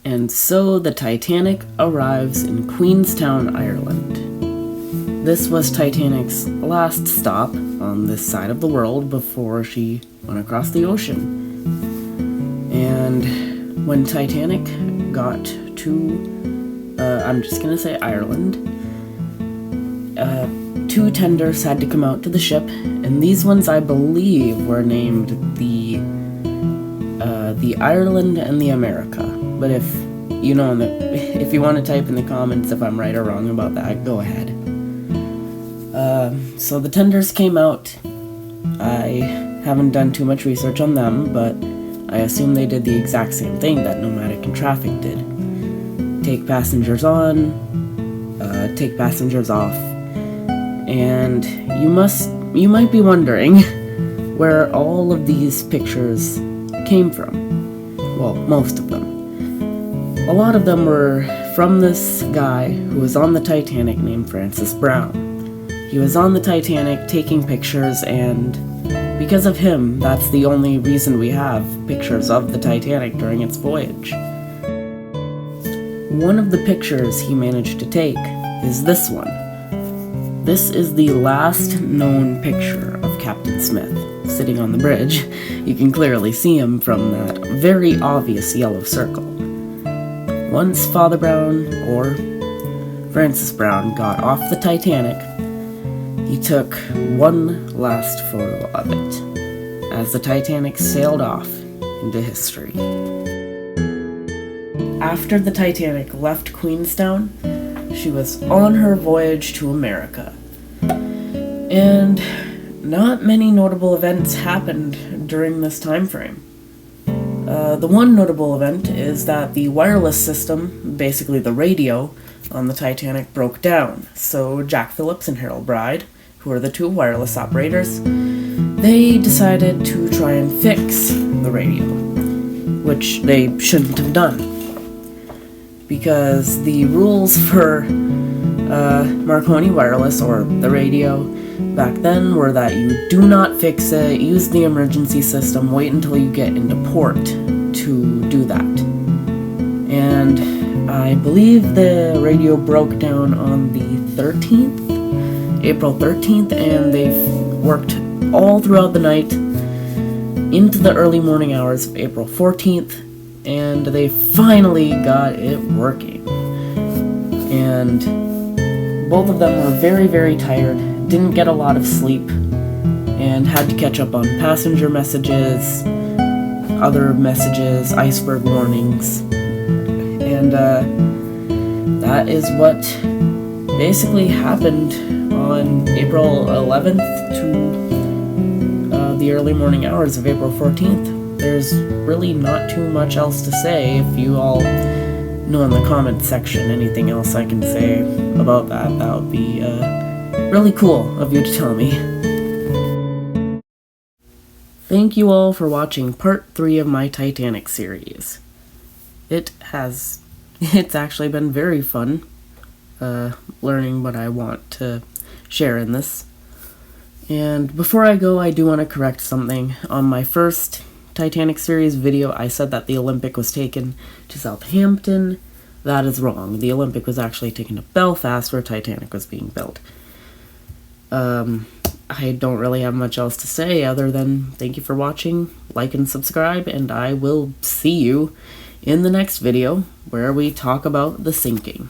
And so the Titanic arrives in Queenstown, Ireland. This was Titanic's last stop on this side of the world before she went across the ocean. And when Titanic got to, I'm just gonna say Ireland, two tenders had to come out to the ship, and these ones I believe were named the Ireland and the America. But if you want to type in the comments if I'm right or wrong about that, go ahead. So the tenders came out. I haven't done too much research on them, but I assume they did the exact same thing that Nomadic and Traffic did. Take passengers on, take passengers off. And you might be wondering where all of these pictures came from. Well, most of them. A lot of them were from this guy who was on the Titanic named Francis Brown. He was on the Titanic taking pictures, and because of him, that's the only reason we have pictures of the Titanic during its voyage. One of the pictures he managed to take is this one. This is the last known picture of Captain Smith sitting on the bridge. You can clearly see him from that very obvious yellow circle. Once Father Brown, or Francis Brown, got off the Titanic, he took one last photo of it as the Titanic sailed off into history. After the Titanic left Queenstown, she was on her voyage to America. And not many notable events happened during this time frame. The one notable event is that the wireless system, basically the radio, on the Titanic broke down. So Jack Phillips and Harold Bride, who are the two wireless operators, they decided to try and fix the radio, which they shouldn't have done. Because the rules for Marconi Wireless, or the radio, back then were that you do not fix it, use the emergency system, wait until you get into port to do that. And I believe the radio broke down on the 13th, April 13th, and they've worked all throughout the night into the early morning hours of April 14th, and they finally got it working. And both of them were very, very tired, didn't get a lot of sleep, and had to catch up on passenger messages, other messages, iceberg warnings, and that is what basically happened on April 11th to the early morning hours of April 14th. There's really not too much else to say. If you all know in the comment section anything else I can say about that, that would be really cool of you to tell me. Thank you all for watching part 3 of my Titanic series. It's actually been very fun learning what I want to share in this. And before I go, I do want to correct something. On my first Titanic series video, I said that the Olympic was taken to Southampton. That is wrong. The Olympic was actually taken to Belfast, where Titanic was being built. I don't really have much else to say other than thank you for watching, like and subscribe, and I will see you in the next video where we talk about the sinking.